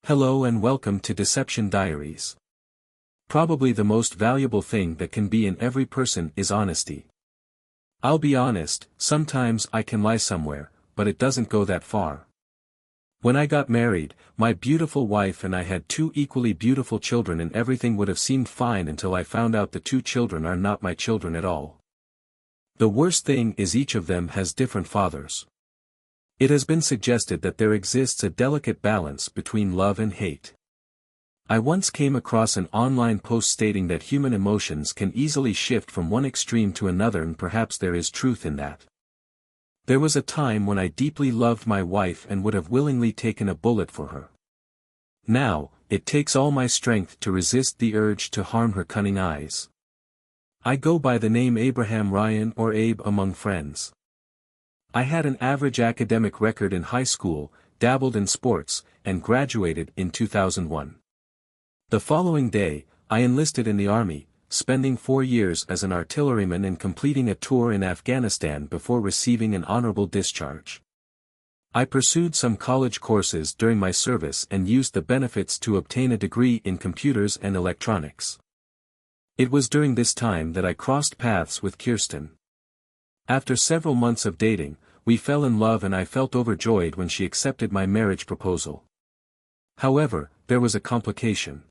Hello and welcome to Deception Diaries. Probably the most valuable thing that can be in every person is honesty. I'll be honest, sometimes I can lie somewhere, but it doesn't go that far. When I got married, my beautiful wife and I had two equally beautiful children, and everything would have seemed fine until I found out the two children are not my children at all. The worst thing is each of them has different fathers. It has been suggested that there exists a delicate balance between love and hate. I once came across an online post stating that human emotions can easily shift from one extreme to another, and perhaps there is truth in that. There was a time when I deeply loved my wife and would have willingly taken a bullet for her. Now, it takes all my strength to resist the urge to harm her cunning eyes. I go by the name Abraham Ryan, or Abe among friends. I had an average academic record in high school, dabbled in sports, and graduated in 2001. The following day, I enlisted in the Army, spending 4 years as an artilleryman and completing a tour in Afghanistan before receiving an honorable discharge. I pursued some college courses during my service and used the benefits to obtain a degree in computers and electronics. It was during this time that I crossed paths with Kirsten. After several months of dating, we fell in love and I felt overjoyed when she accepted my marriage proposal. However, there was a complication.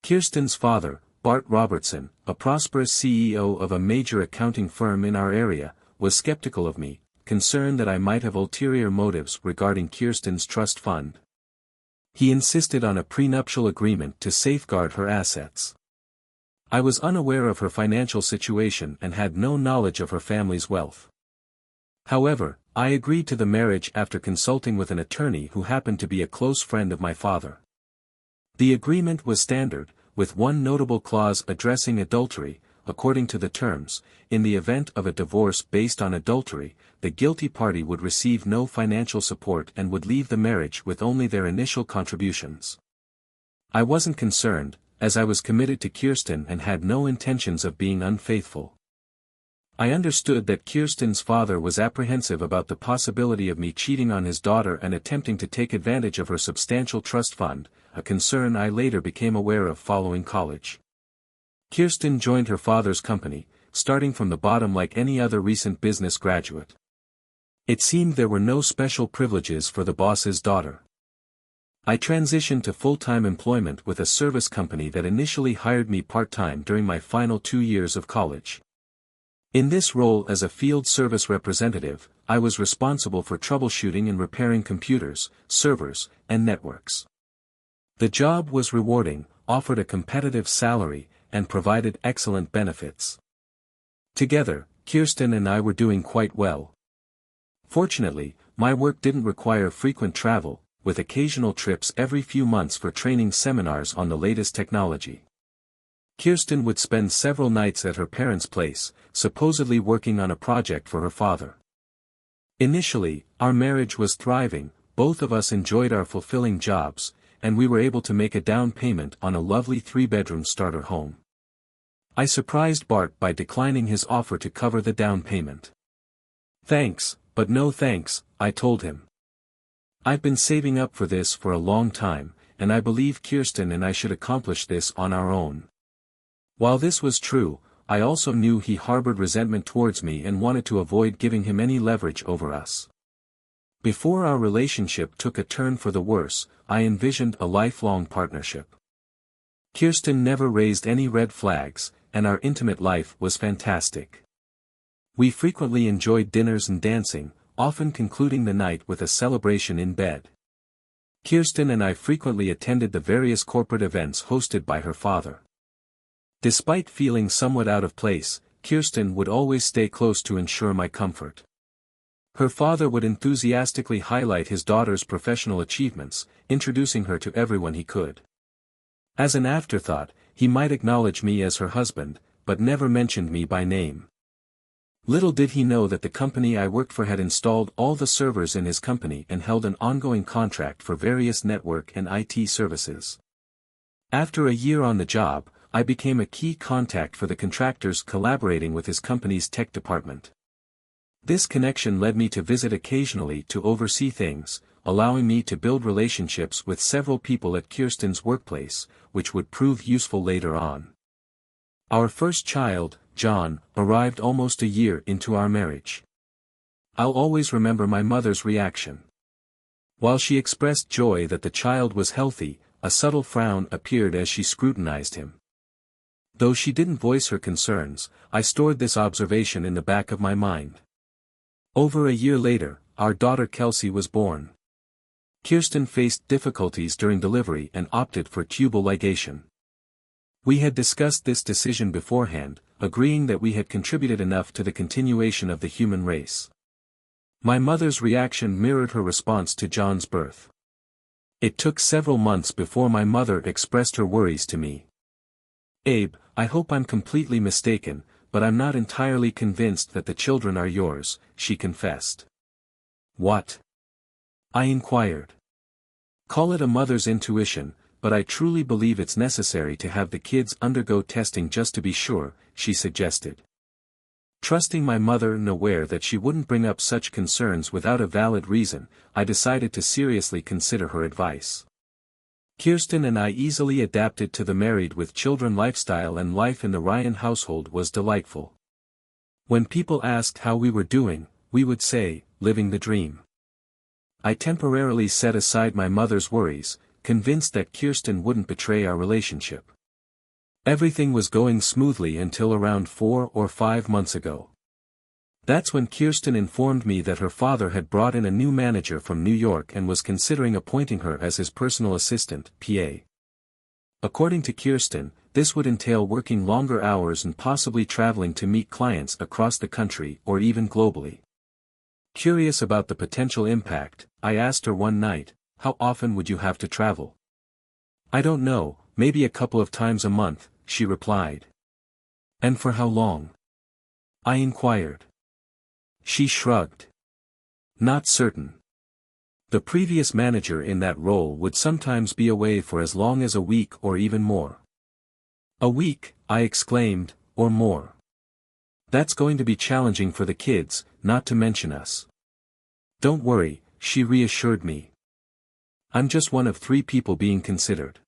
Kirsten's father, Bart Robertson, a prosperous CEO of a major accounting firm in our area, was skeptical of me, concerned that I might have ulterior motives regarding Kirsten's trust fund. He insisted on a prenuptial agreement to safeguard her assets. I was unaware of her financial situation and had no knowledge of her family's wealth. However, I agreed to the marriage after consulting with an attorney who happened to be a close friend of my father. The agreement was standard, with one notable clause addressing adultery. According to the terms, in the event of a divorce based on adultery, the guilty party would receive no financial support and would leave the marriage with only their initial contributions. I wasn't concerned, as I was committed to Kirsten and had no intentions of being unfaithful. I understood that Kirsten's father was apprehensive about the possibility of me cheating on his daughter and attempting to take advantage of her substantial trust fund, a concern I later became aware of following college. Kirsten joined her father's company, starting from the bottom like any other recent business graduate. It seemed there were no special privileges for the boss's daughter. I transitioned to full-time employment with a service company that initially hired me part-time during my final 2 years of college. In this role as a field service representative, I was responsible for troubleshooting and repairing computers, servers, and networks. The job was rewarding, offered a competitive salary, and provided excellent benefits. Together, Kirsten and I were doing quite well. Fortunately, my work didn't require frequent travel, with occasional trips every few months for training seminars on the latest technology. Kirsten would spend several nights at her parents' place, supposedly working on a project for her father. Initially, our marriage was thriving, both of us enjoyed our fulfilling jobs, and we were able to make a down payment on a lovely 3-bedroom starter home. I surprised Bart by declining his offer to cover the down payment. "Thanks, but no thanks," I told him. "I've been saving up for this for a long time, and I believe Kirsten and I should accomplish this on our own." While this was true, I also knew he harbored resentment towards me and wanted to avoid giving him any leverage over us. Before our relationship took a turn for the worse, I envisioned a lifelong partnership. Kirsten never raised any red flags, and our intimate life was fantastic. We frequently enjoyed dinners and dancing, often concluding the night with a celebration in bed. Kirsten and I frequently attended the various corporate events hosted by her father. Despite feeling somewhat out of place, Kirsten would always stay close to ensure my comfort. Her father would enthusiastically highlight his daughter's professional achievements, introducing her to everyone he could. As an afterthought, he might acknowledge me as her husband, but never mentioned me by name. Little did he know that the company I worked for had installed all the servers in his company and held an ongoing contract for various network and IT services. After a year on the job, I became a key contact for the contractors collaborating with his company's tech department. This connection led me to visit occasionally to oversee things, allowing me to build relationships with several people at Kirsten's workplace, which would prove useful later on. Our first child, John, arrived almost a year into our marriage. I'll always remember my mother's reaction. While she expressed joy that the child was healthy, a subtle frown appeared as she scrutinized him. Though she didn't voice her concerns, I stored this observation in the back of my mind. Over a year later, our daughter Kelsey was born. Kirsten faced difficulties during delivery and opted for tubal ligation. We had discussed this decision beforehand, agreeing that we had contributed enough to the continuation of the human race. My mother's reaction mirrored her response to John's birth. It took several months before my mother expressed her worries to me. "Abe, I hope I'm completely mistaken, but I'm not entirely convinced that the children are yours," she confessed. "What?" I inquired. "Call it a mother's intuition, but I truly believe it's necessary to have the kids undergo testing just to be sure," she suggested. Trusting my mother and aware that she wouldn't bring up such concerns without a valid reason, I decided to seriously consider her advice. Kirsten and I easily adapted to the married with children lifestyle, and life in the Ryan household was delightful. When people asked how we were doing, we would say, "Living the dream." I temporarily set aside my mother's worries, convinced that Kirsten wouldn't betray our relationship. Everything was going smoothly until around 4 or 5 months ago. That's when Kirsten informed me that her father had brought in a new manager from New York and was considering appointing her as his personal assistant, PA. According to Kirsten, this would entail working longer hours and possibly traveling to meet clients across the country or even globally. Curious about the potential impact, I asked her one night, "How often would you have to travel?" "I don't know, maybe a couple of times a month," she replied. "And for how long?" I inquired. She shrugged. "Not certain. The previous manager in that role would sometimes be away for as long as a week or even more." "A week," I exclaimed, "or more. That's going to be challenging for the kids, not to mention us." "Don't worry," she reassured me. "I'm just one of 3 people being considered.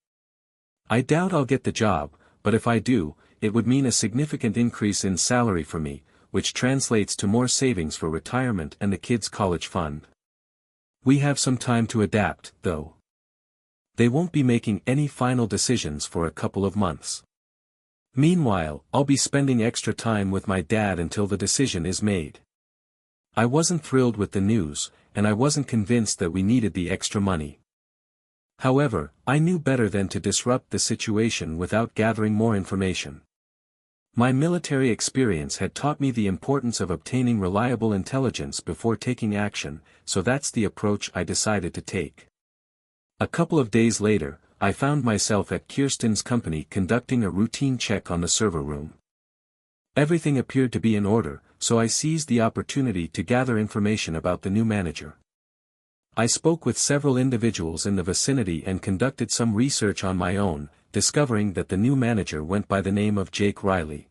I doubt I'll get the job, but if I do, it would mean a significant increase in salary for me, which translates to more savings for retirement and the kids' college fund. We have some time to adapt, though. They won't be making any final decisions for a couple of months. Meanwhile, I'll be spending extra time with my dad until the decision is made." I wasn't thrilled with the news, and I wasn't convinced that we needed the extra money. However, I knew better than to disrupt the situation without gathering more information. My military experience had taught me the importance of obtaining reliable intelligence before taking action, so that's the approach I decided to take. A couple of days later, I found myself at Kirsten's company conducting a routine check on the server room. Everything appeared to be in order, so I seized the opportunity to gather information about the new manager. I spoke with several individuals in the vicinity and conducted some research on my own, discovering that the new manager went by the name of Jake Riley.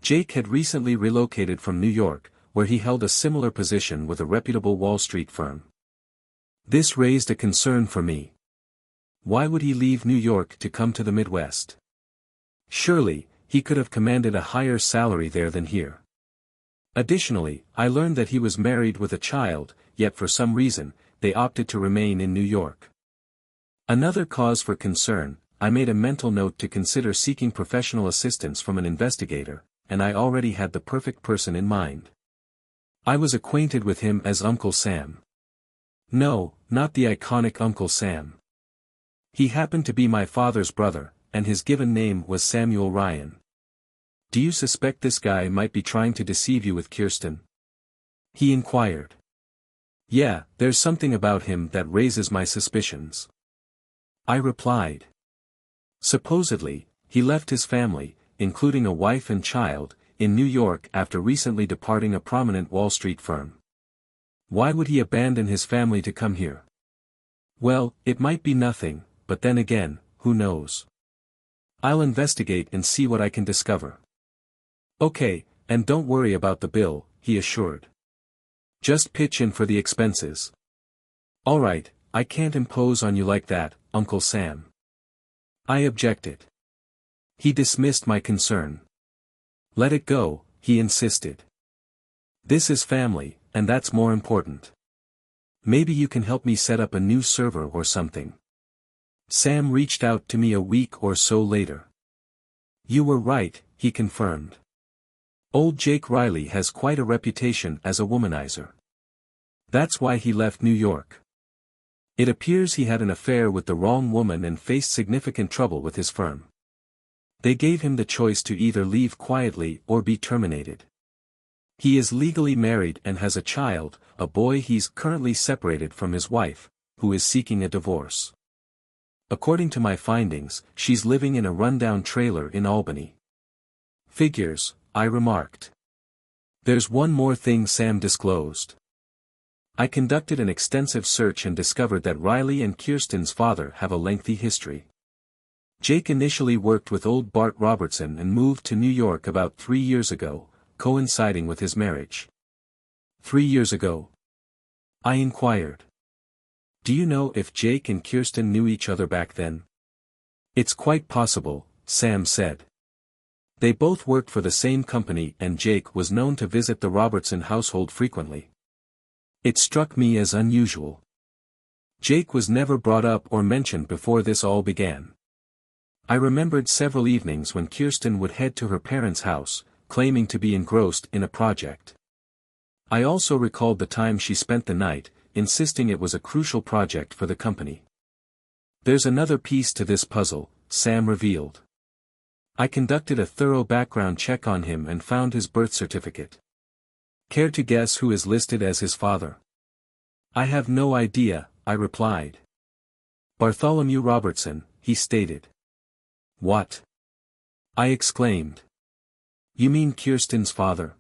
Jake had recently relocated from New York, where he held a similar position with a reputable Wall Street firm. This raised a concern for me. Why would he leave New York to come to the Midwest? Surely, he could have commanded a higher salary there than here. Additionally, I learned that he was married with a child, yet for some reason, they opted to remain in New York. Another cause for concern, I made a mental note to consider seeking professional assistance from an investigator, and I already had the perfect person in mind. I was acquainted with him as Uncle Sam. No, not the iconic Uncle Sam. He happened to be my father's brother, and his given name was Samuel Ryan. "Do you suspect this guy might be trying to deceive you with Kirsten?" he inquired. "Yeah, there's something about him that raises my suspicions," I replied. Supposedly, he left his family, including a wife and child, in New York after recently departing a prominent Wall Street firm. Why would he abandon his family to come here? Well, it might be nothing, but then again, who knows? I'll investigate and see what I can discover. "Okay, and don't worry about the bill," he assured. Just pitch in for the expenses. Alright, I can't impose on you like that, Uncle Sam. I objected. He dismissed my concern. Let it go, he insisted. This is family, and that's more important. Maybe you can help me set up a new server or something. Sam reached out to me a week or so later. You were right, he confirmed. Old Jake Riley has quite a reputation as a womanizer. That's why he left New York. It appears he had an affair with the wrong woman and faced significant trouble with his firm. They gave him the choice to either leave quietly or be terminated. He is legally married and has a child, a boy. He's currently separated from his wife, who is seeking a divorce. According to my findings, she's living in a rundown trailer in Albany. Figures, I remarked. There's one more thing Sam disclosed. I conducted an extensive search and discovered that Riley and Kirsten's father have a lengthy history. Jake initially worked with old Bart Robertson and moved to New York about 3 years ago, coinciding with his marriage. 3 years ago? I inquired. Do you know if Jake and Kirsten knew each other back then? It's quite possible, Sam said. They both worked for the same company and Jake was known to visit the Robertson household frequently. It struck me as unusual. Jake was never brought up or mentioned before this all began. I remembered several evenings when Kirsten would head to her parents' house, claiming to be engrossed in a project. I also recalled the time she spent the night, insisting it was a crucial project for the company. There's another piece to this puzzle, Sam revealed. I conducted a thorough background check on him and found his birth certificate. Care to guess who is listed as his father? I have no idea, I replied. Bartholomew Robertson, he stated. What? I exclaimed. You mean Kirsten's father?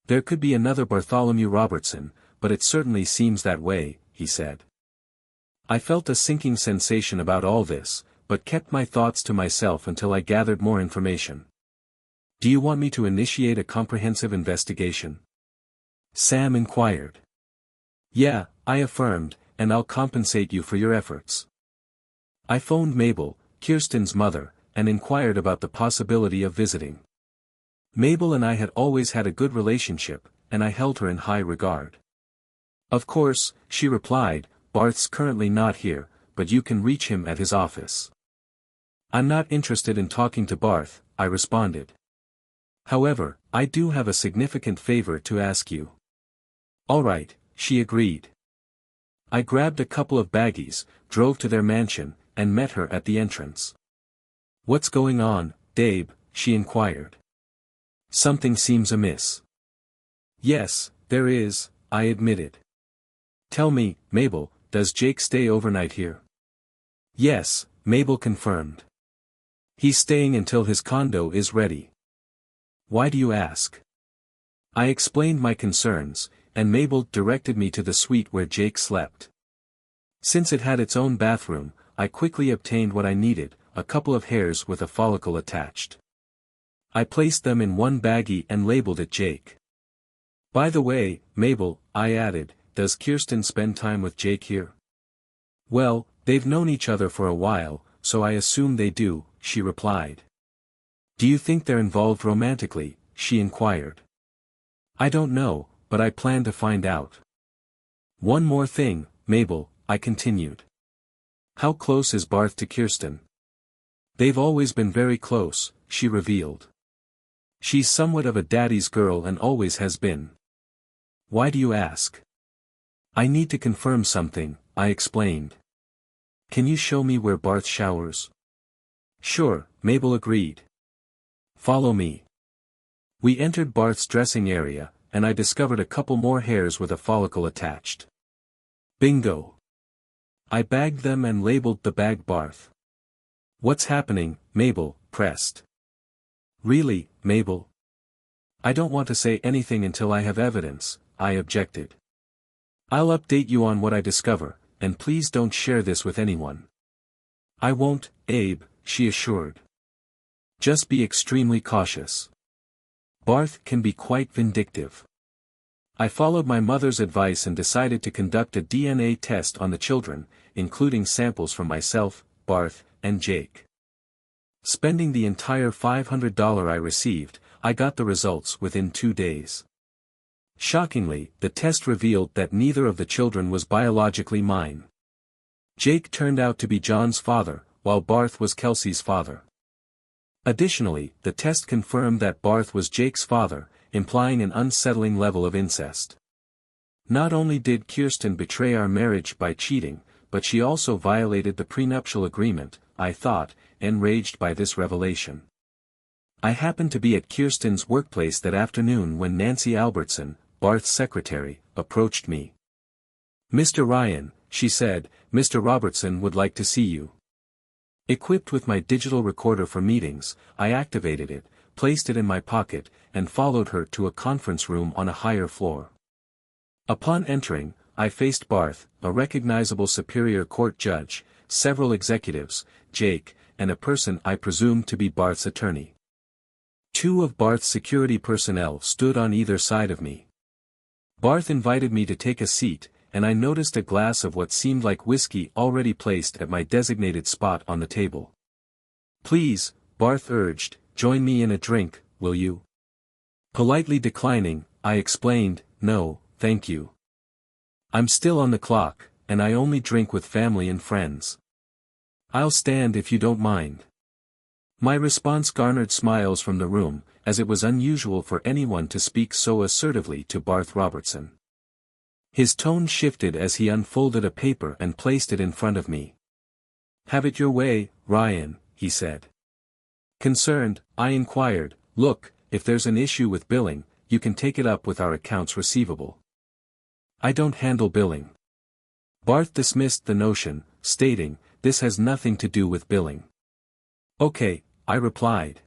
There could be another Bartholomew Robertson, but it certainly seems that way, he said. I felt a sinking sensation about all this, but kept my thoughts to myself until I gathered more information. Do you want me to initiate a comprehensive investigation? Sam inquired. Yeah, I affirmed, and I'll compensate you for your efforts. I phoned Mabel, Kirsten's mother, and inquired about the possibility of visiting. Mabel and I had always had a good relationship, and I held her in high regard. Of course, she replied, Barth's currently not here, but you can reach him at his office. I'm not interested in talking to Barth, I responded. However, I do have a significant favor to ask you. All right, she agreed. I grabbed a couple of baggies, drove to their mansion, and met her at the entrance. What's going on, Dave? She inquired. Something seems amiss. Yes, there is, I admitted. Tell me, Mabel, does Jake stay overnight here? Yes, Mabel confirmed. He's staying until his condo is ready. Why do you ask? I explained my concerns, and Mabel directed me to the suite where Jake slept. Since it had its own bathroom, I quickly obtained what I needed, a couple of hairs with a follicle attached. I placed them in one baggie and labeled it Jake. By the way, Mabel, I added, does Kirsten spend time with Jake here? Well, they've known each other for a while, so I assume they do, she replied. Do you think they're involved romantically? She inquired. I don't know, but I plan to find out. One more thing, Mabel, I continued. How close is Barth to Kirsten? They've always been very close, she revealed. She's somewhat of a daddy's girl and always has been. Why do you ask? I need to confirm something, I explained. Can you show me where Barth showers? Sure, Mabel agreed. Follow me. We entered Barth's dressing area, and I discovered a couple more hairs with a follicle attached. Bingo! I bagged them and labeled the bag Barth. What's happening, Mabel pressed. Really, Mabel? I don't want to say anything until I have evidence, I objected. I'll update you on what I discover, and please don't share this with anyone. I won't, Abe, she assured. Just be extremely cautious. Barth can be quite vindictive. I followed my mother's advice and decided to conduct a DNA test on the children, including samples from myself, Barth, and Jake. Spending the entire $500 I received, I got the results within 2 days. Shockingly, the test revealed that neither of the children was biologically mine. Jake turned out to be John's father, while Barth was Kelsey's father. Additionally, the test confirmed that Barth was Jake's father, implying an unsettling level of incest. Not only did Kirsten betray our marriage by cheating, but she also violated the prenuptial agreement, I thought, enraged by this revelation. I happened to be at Kirsten's workplace that afternoon when Nancy Albertson, Barth's secretary, approached me. "Mr. Ryan," she said, "Mr. Robertson would like to see you." Equipped with my digital recorder for meetings, I activated it, placed it in my pocket, and followed her to a conference room on a higher floor. Upon entering, I faced Barth, a recognizable Superior Court judge, several executives, Jake, and a person I presumed to be Barth's attorney. 2 of Barth's security personnel stood on either side of me. Barth invited me to take a seat, and I noticed a glass of what seemed like whiskey already placed at my designated spot on the table. "Please," Barth urged, "join me in a drink, will you?" Politely declining, I explained, "No, thank you. I'm still on the clock, and I only drink with family and friends. I'll stand if you don't mind." My response garnered smiles from the room, as it was unusual for anyone to speak so assertively to Barth Robertson. His tone shifted as he unfolded a paper and placed it in front of me. "Have it your way, Ryan," he said. Concerned, I inquired, "Look, if there's an issue with billing, you can take it up with our accounts receivable. I don't handle billing." Barth dismissed the notion, stating, "This has nothing to do with billing." "Okay," I replied.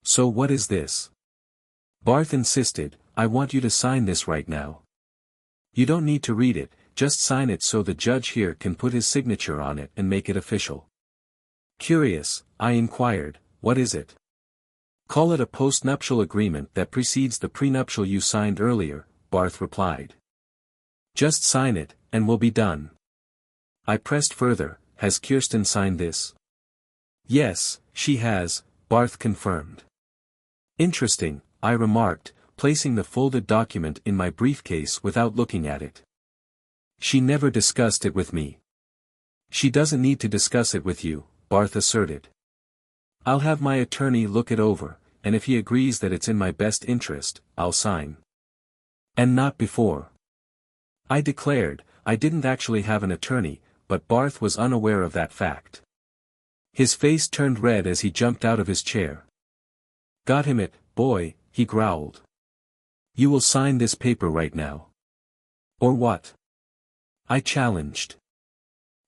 "So what is this?" Barth insisted, "I want you to sign this right now. You don't need to read it, just sign it so the judge here can put his signature on it and make it official." Curious, I inquired, "What is it?" "Call it a postnuptial agreement that precedes the prenuptial you signed earlier," Barth replied. "Just sign it, and we'll be done." I pressed further, "Has Kirsten signed this?" "Yes, she has," Barth confirmed. "Interesting," I remarked, placing the folded document in my briefcase without looking at it. "She never discussed it with me." "She doesn't need to discuss it with you," Barth asserted. "I'll have my attorney look it over, and if he agrees that it's in my best interest, I'll sign." "And not before." I declared. I didn't actually have an attorney, but Barth was unaware of that fact. His face turned red as he jumped out of his chair. "Got him it, boy," he growled. "You will sign this paper right now." "Or what?" I challenged.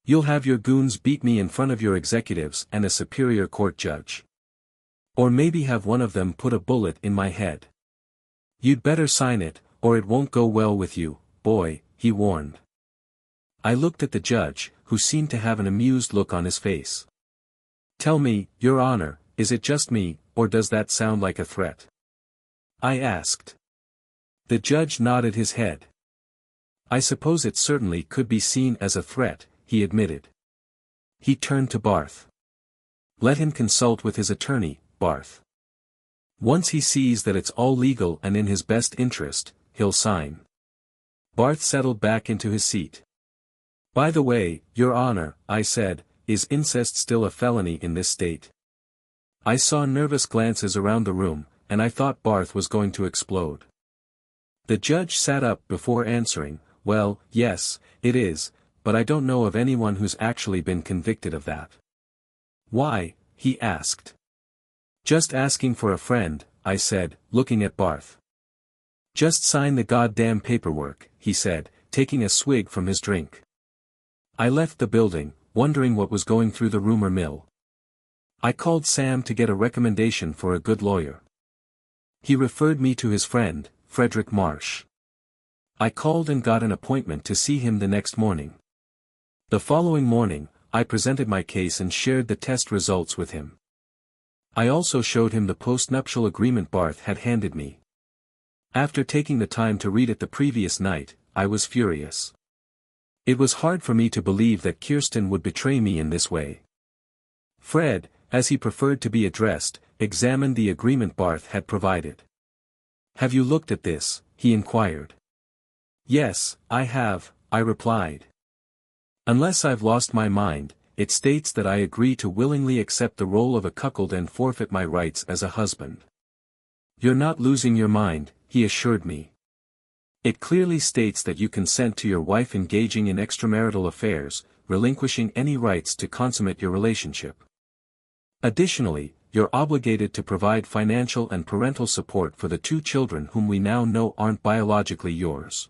"You'll have your goons beat me in front of your executives and a Superior Court judge. Or maybe have one of them put a bullet in my head. You'd better sign it, or it won't go well with you, boy," he warned. I looked at the judge, who seemed to have an amused look on his face. "Tell me, Your Honor, is it just me, or does that sound like a threat?" I asked. The judge nodded his head. "I suppose it certainly could be seen as a threat," he admitted. He turned to Barth. "Let him consult with his attorney, Barth. Once he sees that it's all legal and in his best interest, he'll sign." Barth settled back into his seat. "By the way, Your Honor," I said, "is incest still a felony in this state?" I saw nervous glances around the room, and I thought Barth was going to explode. The judge sat up before answering, "Well, yes, it is, but I don't know of anyone who's actually been convicted of that." "Why?" he asked. "Just asking for a friend," I said, looking at Barth. "Just sign the goddamn paperwork," he said, taking a swig from his drink. I left the building, wondering what was going through the rumor mill. I called Sam to get a recommendation for a good lawyer. He referred me to his friend, Frederick Marsh. I called and got an appointment to see him the next morning. The following morning, I presented my case and shared the test results with him. I also showed him the postnuptial agreement Barth had handed me. After taking the time to read it the previous night, I was furious. It was hard for me to believe that Kirsten would betray me in this way. Fred, as he preferred to be addressed, examined the agreement Barth had provided. "Have you looked at this?" he inquired. "Yes, I have," I replied. "Unless I've lost my mind, it states that I agree to willingly accept the role of a cuckold and forfeit my rights as a husband." "You're not losing your mind," he assured me. "It clearly states that you consent to your wife engaging in extramarital affairs, relinquishing any rights to consummate your relationship. Additionally, you're obligated to provide financial and parental support for the 2 children whom we now know aren't biologically yours.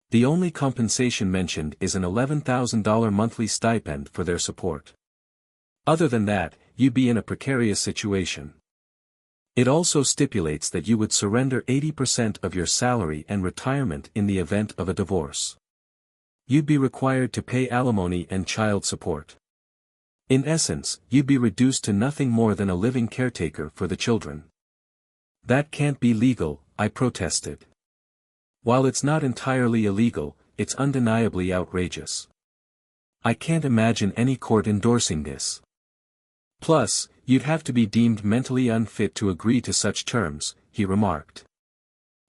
The only compensation mentioned is an $11,000 monthly stipend for their support. Other than that, you'd be in a precarious situation. It also stipulates that you would surrender 80% of your salary and retirement in the event of a divorce. You'd be required to pay alimony and child support. In essence, you'd be reduced to nothing more than a living caretaker for the children." "That can't be legal," I protested. "While it's not entirely illegal, it's undeniably outrageous. I can't imagine any court endorsing this. Plus, you'd have to be deemed mentally unfit to agree to such terms," he remarked.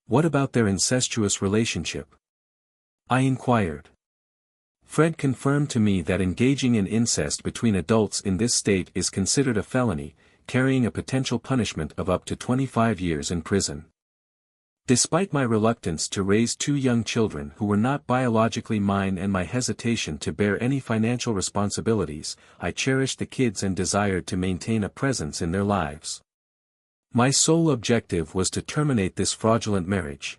"What about their incestuous relationship?" I inquired. Fred confirmed to me that engaging in incest between adults in this state is considered a felony, carrying a potential punishment of up to 25 years in prison. Despite my reluctance to raise 2 young children who were not biologically mine and my hesitation to bear any financial responsibilities, I cherished the kids and desired to maintain a presence in their lives. My sole objective was to terminate this fraudulent marriage.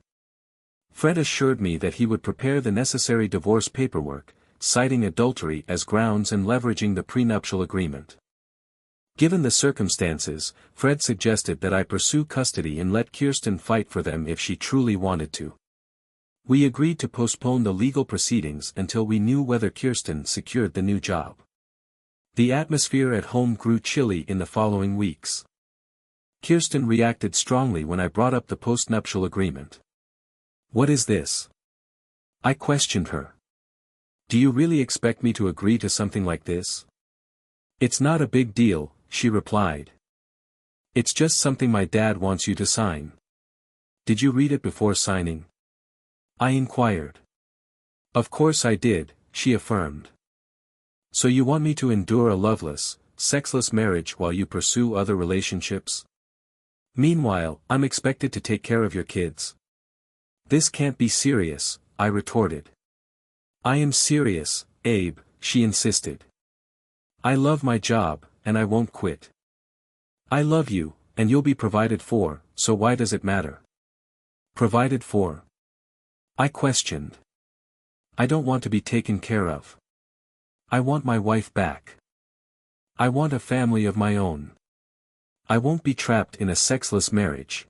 Fred assured me that he would prepare the necessary divorce paperwork, citing adultery as grounds and leveraging the prenuptial agreement. Given the circumstances, Fred suggested that I pursue custody and let Kirsten fight for them if she truly wanted to. We agreed to postpone the legal proceedings until we knew whether Kirsten secured the new job. The atmosphere at home grew chilly in the following weeks. Kirsten reacted strongly when I brought up the postnuptial agreement. "What is this?" I questioned her. "Do you really expect me to agree to something like this?" "It's not a big deal," she replied. "It's just something my dad wants you to sign." "Did you read it before signing?" I inquired. "Of course I did," she affirmed. "So you want me to endure a loveless, sexless marriage while you pursue other relationships? Meanwhile, I'm expected to take care of your kids." "This can't be serious," I retorted. "I am serious, Abe," she insisted. "I love my job, and I won't quit. I love you, and you'll be provided for, so why does it matter?" "Provided for?" I questioned. "I don't want to be taken care of. I want my wife back. I want a family of my own. I won't be trapped in a sexless marriage.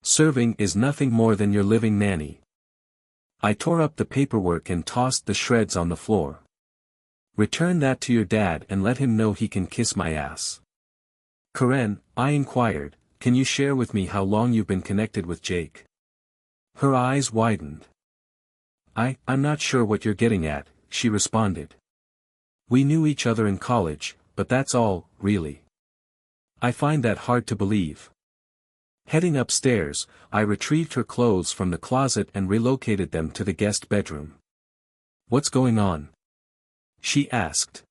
Serving is nothing more than your living nanny." I tore up the paperwork and tossed the shreds on the floor. "Return that to your dad and let him know he can kiss my ass." "Karen," I inquired, "can you share with me how long you've been connected with Jake?" Her eyes widened. I'm not sure what you're getting at," she responded. "We knew each other in college, but that's all, really." I find that hard to believe. Heading upstairs, I retrieved her clothes from the closet and relocated them to the guest bedroom. "What's going on?" she asked.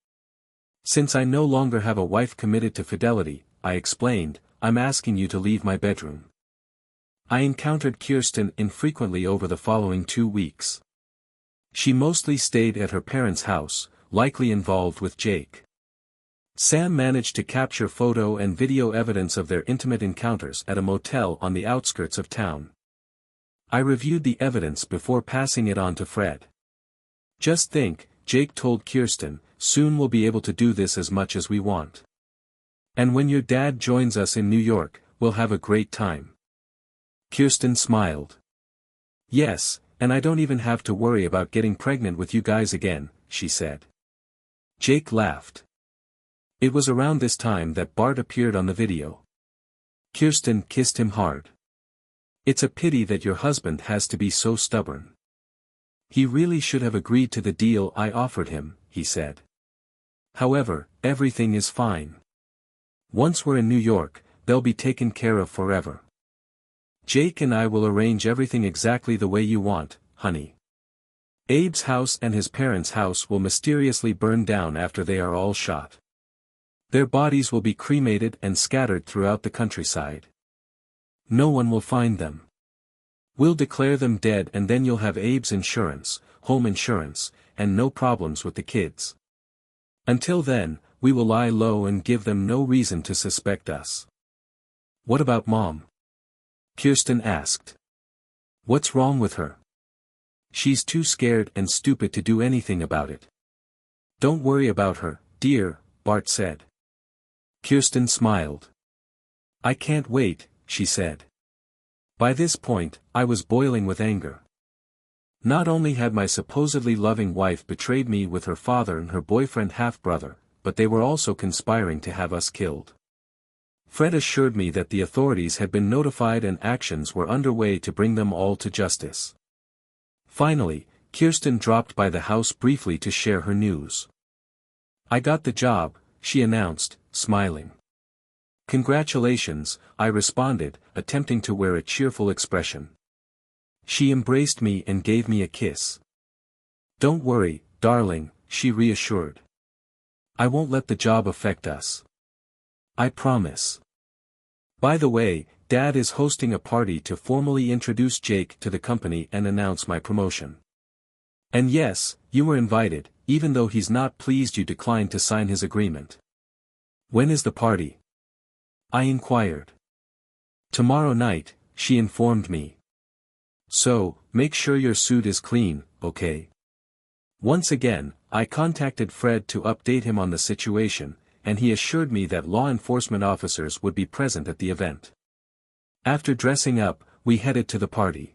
"Since I no longer have a wife committed to fidelity," I explained, "I'm asking you to leave my bedroom." I encountered Kirsten infrequently over the following 2 weeks. She mostly stayed at her parents' house, likely involved with Jake. Sam managed to capture photo and video evidence of their intimate encounters at a motel on the outskirts of town. I reviewed the evidence before passing it on to Fred. "Just think," Jake told Kirsten, "soon we'll be able to do this as much as we want. And when your dad joins us in New York, we'll have a great time." Kirsten smiled. "Yes, and I don't even have to worry about getting pregnant with you guys again," she said. Jake laughed. It was around this time that Bart appeared on the video. Kirsten kissed him hard. It's a pity that your husband has to be so stubborn. He really should have agreed to the deal I offered him, he said. However, everything is fine. Once we're in New York, they'll be taken care of forever. Jake and I will arrange everything exactly the way you want, honey. Abe's house and his parents' house will mysteriously burn down after they are all shot. Their bodies will be cremated and scattered throughout the countryside. No one will find them. We'll declare them dead and then you'll have Abe's insurance, home insurance, and no problems with the kids. Until then, we will lie low and give them no reason to suspect us. What about Mom? Kirsten asked. What's wrong with her? She's too scared and stupid to do anything about it. Don't worry about her, dear, Bart said. Kirsten smiled. I can't wait, she said. By this point, I was boiling with anger. Not only had my supposedly loving wife betrayed me with her father and her boyfriend half-brother, but they were also conspiring to have us killed. Fred assured me that the authorities had been notified and actions were underway to bring them all to justice. Finally, Kirsten dropped by the house briefly to share her news. I got the job, she announced, smiling. Congratulations, I responded, attempting to wear a cheerful expression. She embraced me and gave me a kiss. Don't worry, darling, she reassured. I won't let the job affect us. I promise. By the way, Dad is hosting a party to formally introduce Jake to the company and announce my promotion. And yes, you were invited, even though he's not pleased you declined to sign his agreement. When is the party? I inquired. Tomorrow night, she informed me. So, make sure your suit is clean, okay? Once again, I contacted Fred to update him on the situation, and he assured me that law enforcement officers would be present at the event. After dressing up, we headed to the party.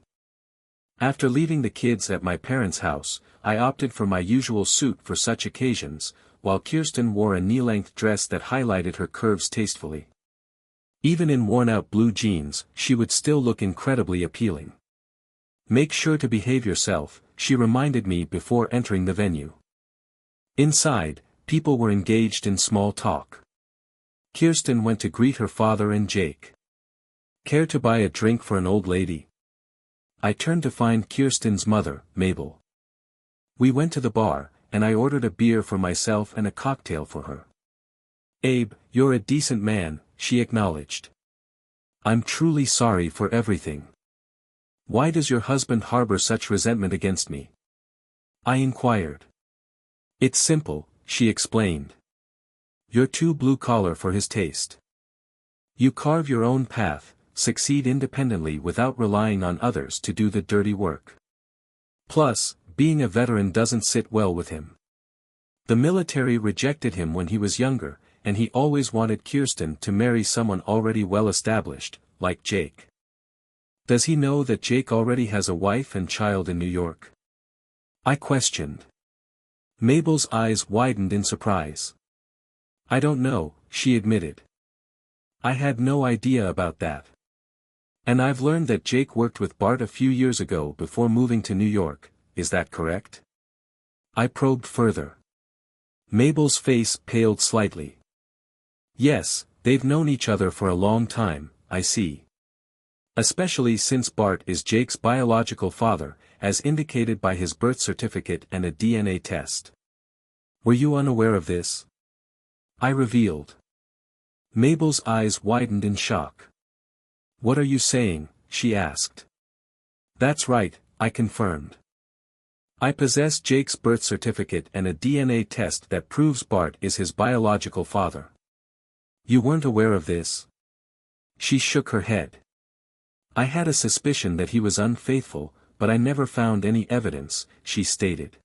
After leaving the kids at my parents' house, I opted for my usual suit for such occasions, while Kirsten wore a knee-length dress that highlighted her curves tastefully. Even in worn-out blue jeans, she would still look incredibly appealing. Make sure to behave yourself, she reminded me before entering the venue. Inside, people were engaged in small talk. Kirsten went to greet her father and Jake. Care to buy a drink for an old lady? I turned to find Kirsten's mother, Mabel. We went to the bar, and I ordered a beer for myself and a cocktail for her. Abe, you're a decent man, she acknowledged. I'm truly sorry for everything. Why does your husband harbor such resentment against me? I inquired. It's simple, she explained. You're too blue-collar for his taste. You carve your own path, succeed independently without relying on others to do the dirty work. Plus, being a veteran doesn't sit well with him. The military rejected him when he was younger, and he always wanted Kirsten to marry someone already well established, like Jake. Does he know that Jake already has a wife and child in New York? I questioned. Mabel's eyes widened in surprise. I don't know, she admitted. I had no idea about that. And I've learned that Jake worked with Bart a few years ago before moving to New York, is that correct? I probed further. Mabel's face paled slightly. Yes, they've known each other for a long time, I see. Especially since Bart is Jake's biological father, as indicated by his birth certificate and a DNA test. Were you unaware of this? I revealed. Mabel's eyes widened in shock. What are you saying? She asked. That's right, I confirmed. I possess Jake's birth certificate and a DNA test that proves Bart is his biological father. You weren't aware of this? She shook her head. I had a suspicion that he was unfaithful, but I never found any evidence, she stated.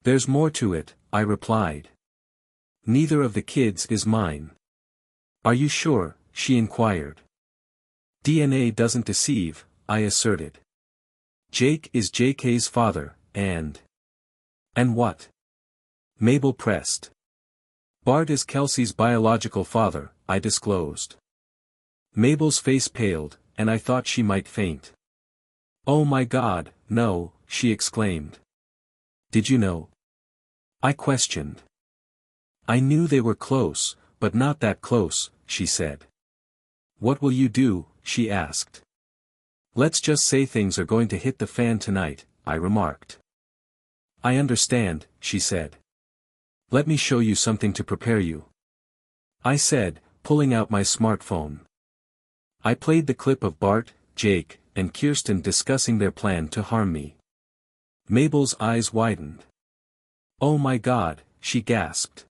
There's more to it, I replied. Neither of the kids is mine. Are you sure? She inquired. DNA doesn't deceive, I asserted. Jake is JK's father, and what? Mabel pressed. Bart is Kelsey's biological father, I disclosed. Mabel's face paled, and I thought she might faint. "Oh my God, no," she exclaimed. "Did you know?" I questioned. "I knew they were close, but not that close," she said. "What will you do?" she asked. "Let's just say things are going to hit the fan tonight," I remarked. "I understand," she said. "Let me show you something to prepare you," I said, pulling out my smartphone. I played the clip of Bart, Jake, and Kirsten discussing their plan to harm me. Mabel's eyes widened. "Oh my God," she gasped.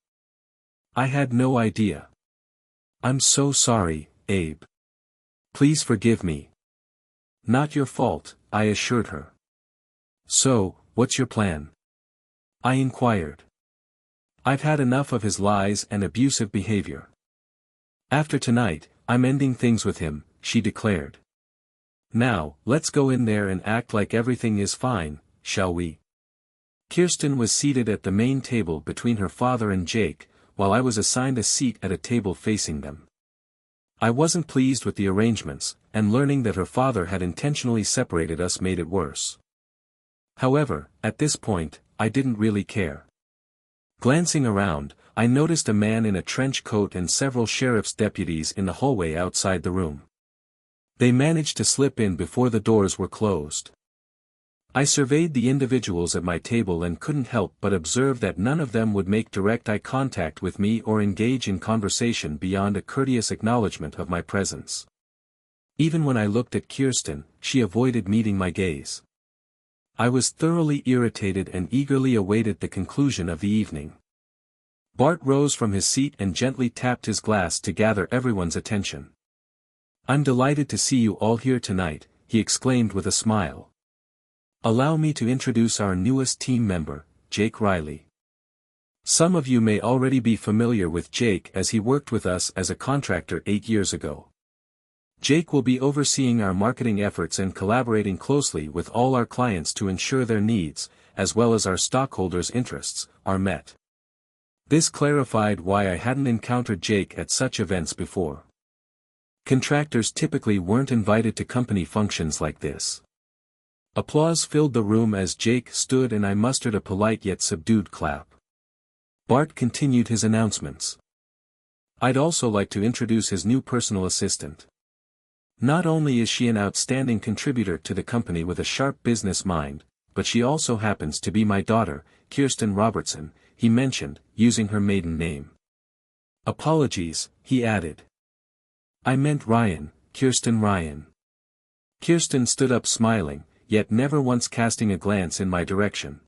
"I had no idea. I'm so sorry, Abe. Please forgive me." "Not your fault," I assured her. "So, what's your plan?" I inquired. "I've had enough of his lies and abusive behavior. After tonight, I'm ending things with him," she declared. "Now, let's go in there and act like everything is fine, shall we?" Kirsten was seated at the main table between her father and Jake, while I was assigned a seat at a table facing them. I wasn't pleased with the arrangements, and learning that her father had intentionally separated us made it worse. However, at this point, I didn't really care. Glancing around, I noticed a man in a trench coat and several sheriff's deputies in the hallway outside the room. They managed to slip in before the doors were closed. I surveyed the individuals at my table and couldn't help but observe that none of them would make direct eye contact with me or engage in conversation beyond a courteous acknowledgement of my presence. Even when I looked at Kirsten, she avoided meeting my gaze. I was thoroughly irritated and eagerly awaited the conclusion of the evening. Bart rose from his seat and gently tapped his glass to gather everyone's attention. "I'm delighted to see you all here tonight," he exclaimed with a smile. "Allow me to introduce our newest team member, Jake Riley. Some of you may already be familiar with Jake as he worked with us as a contractor 8 years ago. Jake will be overseeing our marketing efforts and collaborating closely with all our clients to ensure their needs, as well as our stockholders' interests, are met." This clarified why I hadn't encountered Jake at such events before. Contractors typically weren't invited to company functions like this. Applause filled the room as Jake stood and I mustered a polite yet subdued clap. Bart continued his announcements. "I'd also like to introduce his new personal assistant. Not only is she an outstanding contributor to the company with a sharp business mind, but she also happens to be my daughter, Kirsten Robertson," he mentioned, using her maiden name. "Apologies," he added. "I meant Ryan, Kirsten Ryan." Kirsten stood up smiling, yet never once casting a glance in my direction.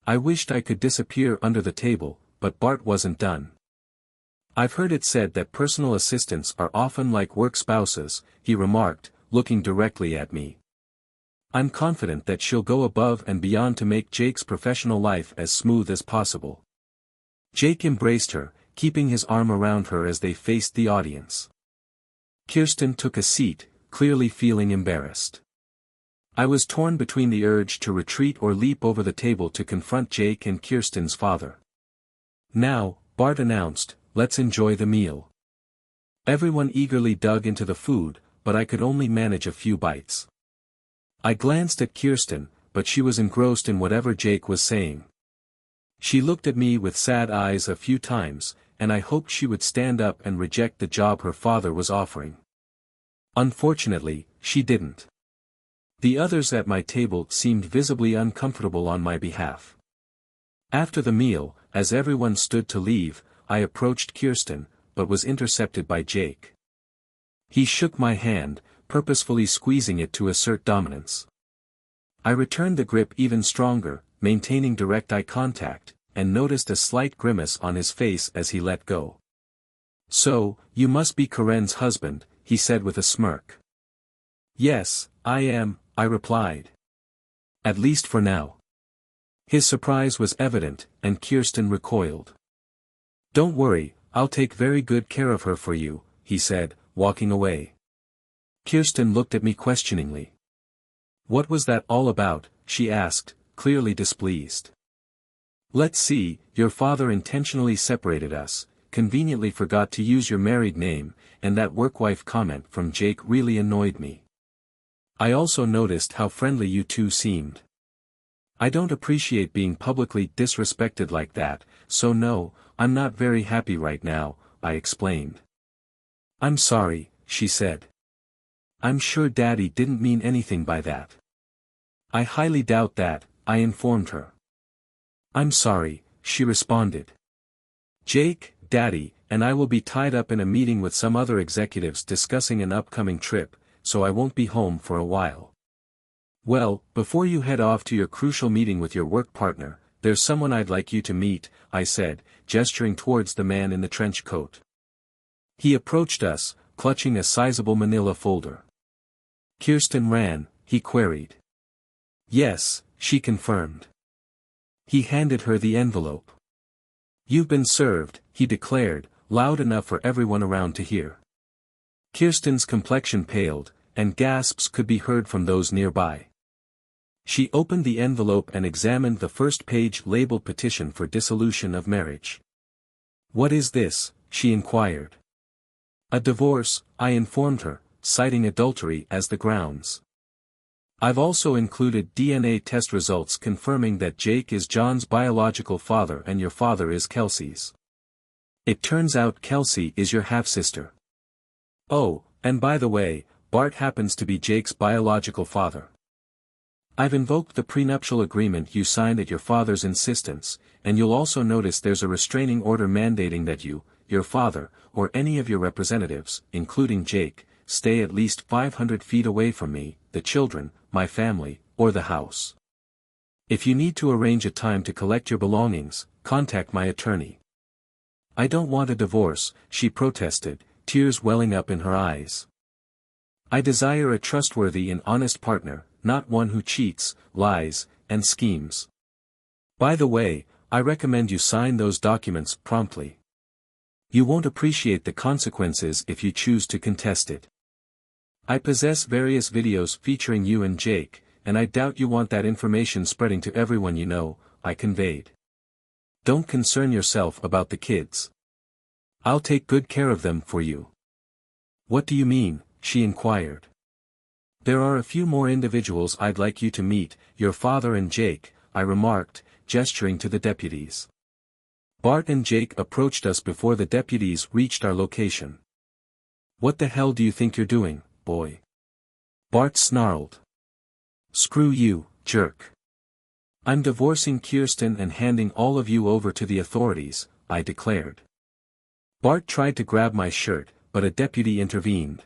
I wished I could disappear under the table, but Bart wasn't done. "I've heard it said that personal assistants are often like work spouses," he remarked, looking directly at me. "I'm confident that she'll go above and beyond to make Jake's professional life as smooth as possible." Jake embraced her, keeping his arm around her as they faced the audience. Kirsten took a seat, clearly feeling embarrassed. I was torn between the urge to retreat or leap over the table to confront Jake and Kirsten's father. "Now," Bart announced, "let's enjoy the meal." Everyone eagerly dug into the food, but I could only manage a few bites. I glanced at Kirsten, but she was engrossed in whatever Jake was saying. She looked at me with sad eyes a few times, and I hoped she would stand up and reject the job her father was offering. Unfortunately, she didn't. The others at my table seemed visibly uncomfortable on my behalf. After the meal, as everyone stood to leave, I approached Kirsten, but was intercepted by Jake. He shook my hand, purposefully squeezing it to assert dominance. I returned the grip even stronger, maintaining direct eye contact, and noticed a slight grimace on his face as he let go. "So, you must be Karen's husband," he said with a smirk. "Yes, I am," I replied. "At least for now." His surprise was evident, and Kirsten recoiled. "Don't worry, I'll take very good care of her for you," he said, walking away. Kirsten looked at me questioningly. "What was that all about?" she asked, clearly displeased. "Let's see, your father intentionally separated us," conveniently forgot to use your married name, and that workwife comment from Jake really annoyed me. I also noticed how friendly you two seemed. I don't appreciate being publicly disrespected like that, so no, I'm not very happy right now, I explained. I'm sorry, she said. I'm sure Daddy didn't mean anything by that. I highly doubt that, I informed her. I'm sorry, she responded. Jake, Daddy, and I will be tied up in a meeting with some other executives discussing an upcoming trip, so I won't be home for a while. Well, before you head off to your crucial meeting with your work partner, there's someone I'd like you to meet, I said, gesturing towards the man in the trench coat. He approached us, clutching a sizable manila folder. Kirsten ran, he queried. Yes, she confirmed. He handed her the envelope. You've been served, he declared, loud enough for everyone around to hear. Kirsten's complexion paled, and gasps could be heard from those nearby. She opened the envelope and examined the first page labeled Petition for Dissolution of Marriage. What is this? She inquired. A divorce, I informed her, citing adultery as the grounds. I've also included DNA test results confirming that Jake is John's biological father and your father is Kelsey's. It turns out Kelsey is your half-sister. Oh, and by the way, Bart happens to be Jake's biological father. I've invoked the prenuptial agreement you signed at your father's insistence, and you'll also notice there's a restraining order mandating that you, your father, or any of your representatives, including Jake, stay at least 500 feet away from me, the children, my family, or the house. If you need to arrange a time to collect your belongings, contact my attorney. I don't want a divorce, she protested, tears welling up in her eyes. I desire a trustworthy and honest partner, not one who cheats, lies, and schemes. By the way, I recommend you sign those documents promptly. You won't appreciate the consequences if you choose to contest it. I possess various videos featuring you and Jake, and I doubt you want that information spreading to everyone you know, I conveyed. Don't concern yourself about the kids. I'll take good care of them for you. What do you mean? She inquired. There are a few more individuals I'd like you to meet, your father and Jake, I remarked, gesturing to the deputies. Bart and Jake approached us before the deputies reached our location. What the hell do you think you're doing, boy? Bart snarled. Screw you, jerk. I'm divorcing Kirsten and handing all of you over to the authorities, I declared. Bart tried to grab my shirt, but a deputy intervened.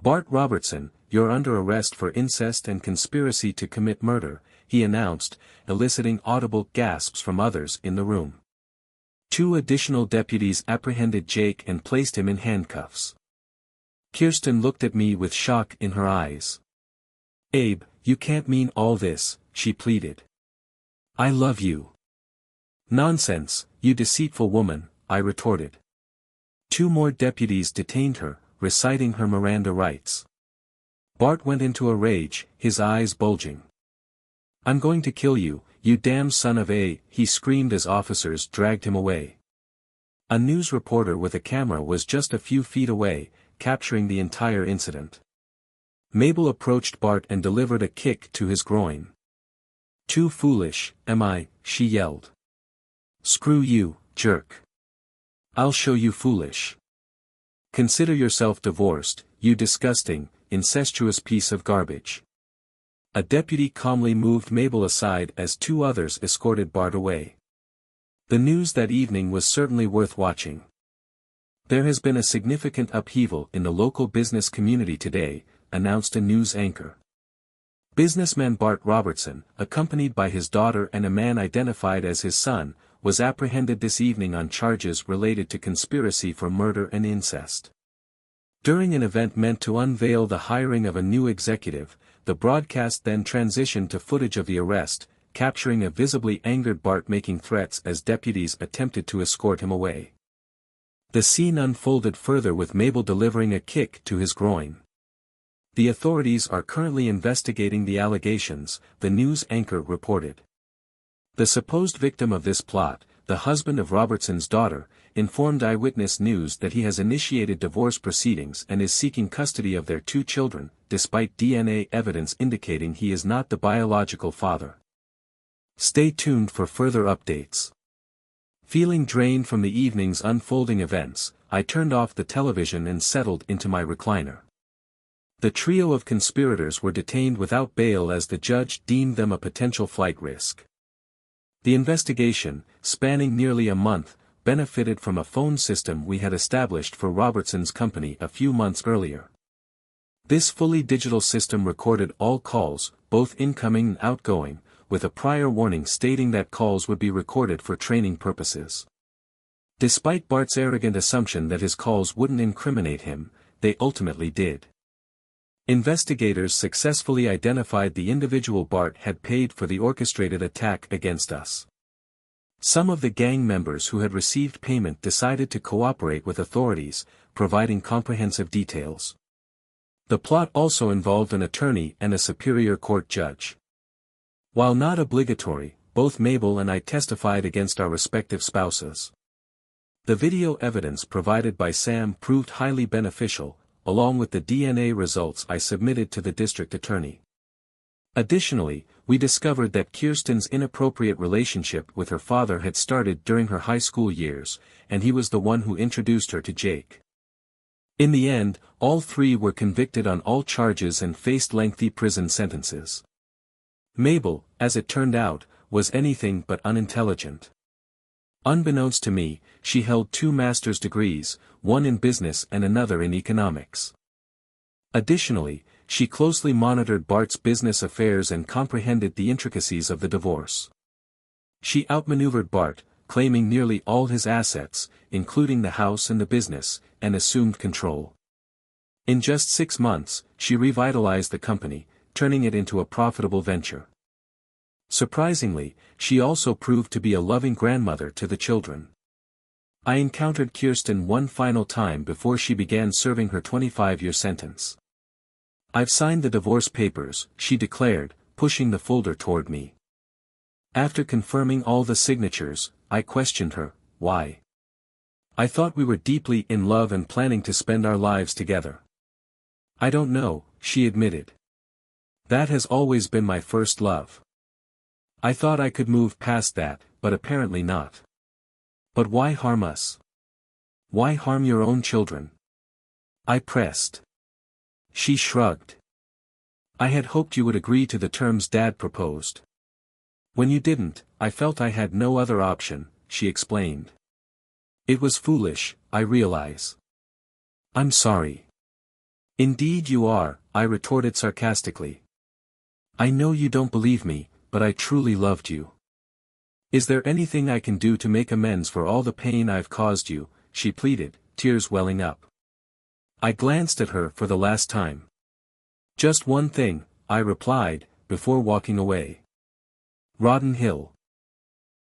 Bart Robertson, you're under arrest for incest and conspiracy to commit murder, he announced, eliciting audible gasps from others in the room. 2 additional deputies apprehended Jake and placed him in handcuffs. Kirsten looked at me with shock in her eyes. Abe, you can't mean all this, she pleaded. I love you. Nonsense, you deceitful woman, I retorted. 2 more deputies detained her, reciting her Miranda rights. Bart went into a rage, his eyes bulging. I'm going to kill you, you damn son of a, he screamed as officers dragged him away. A news reporter with a camera was just a few feet away, capturing the entire incident. Mabel approached Bart and delivered a kick to his groin. Too foolish, am I, she yelled. Screw you, jerk. I'll show you foolish. Consider yourself divorced, you disgusting, incestuous piece of garbage. A deputy calmly moved Mabel aside as 2 others escorted Bart away. The news that evening was certainly worth watching. There has been a significant upheaval in the local business community today, announced a news anchor. Businessman Bart Robertson, accompanied by his daughter and a man identified as his son, was apprehended this evening on charges related to conspiracy for murder and incest. During an event meant to unveil the hiring of a new executive, the broadcast then transitioned to footage of the arrest, capturing a visibly angered Bart making threats as deputies attempted to escort him away. The scene unfolded further with Mabel delivering a kick to his groin. The authorities are currently investigating the allegations, the news anchor reported. The supposed victim of this plot, the husband of Robertson's daughter, informed Eyewitness News that he has initiated divorce proceedings and is seeking custody of their 2 children, despite DNA evidence indicating he is not the biological father. Stay tuned for further updates. Feeling drained from the evening's unfolding events, I turned off the television and settled into my recliner. The trio of conspirators were detained without bail as the judge deemed them a potential flight risk. The investigation, spanning nearly a month, benefited from a phone system we had established for Robertson's company a few months earlier. This fully digital system recorded all calls, both incoming and outgoing, with a prior warning stating that calls would be recorded for training purposes. Despite Bart's arrogant assumption that his calls wouldn't incriminate him, they ultimately did. Investigators successfully identified the individual Bart had paid for the orchestrated attack against us. Some of the gang members who had received payment decided to cooperate with authorities, providing comprehensive details. The plot also involved an attorney and a superior court judge. While not obligatory, both Mabel and I testified against our respective spouses. The video evidence provided by Sam proved highly beneficial, along with the DNA results I submitted to the district attorney. Additionally, we discovered that Kirsten's inappropriate relationship with her father had started during her high school years, and he was the one who introduced her to Jake. In the end, all 3 were convicted on all charges and faced lengthy prison sentences. Mabel, as it turned out, was anything but unintelligent. Unbeknownst to me, she held 2 master's degrees, one in business and another in economics. Additionally, she closely monitored Bart's business affairs and comprehended the intricacies of the divorce. She outmaneuvered Bart, claiming nearly all his assets, including the house and the business, and assumed control. In just 6 months, she revitalized the company, turning it into a profitable venture. Surprisingly, she also proved to be a loving grandmother to the children. I encountered Kirsten one final time before she began serving her 25-year sentence. "I've signed the divorce papers," she declared, pushing the folder toward me. After confirming all the signatures, I questioned her, "Why?" "I thought we were deeply in love and planning to spend our lives together." "I don't know," she admitted. "That has always been my first love. I thought I could move past that, but apparently not." "But why harm us? Why harm your own children?" I pressed. She shrugged. "I had hoped you would agree to the terms Dad proposed. When you didn't, I felt I had no other option," she explained. "It was foolish, I realize." "I'm sorry." "Indeed you are," I retorted sarcastically. "I know you don't believe me, but I truly loved you. Is there anything I can do to make amends for all the pain I've caused you?" she pleaded, tears welling up. I glanced at her for the last time. "Just one thing," I replied, before walking away. "Rodden Hill."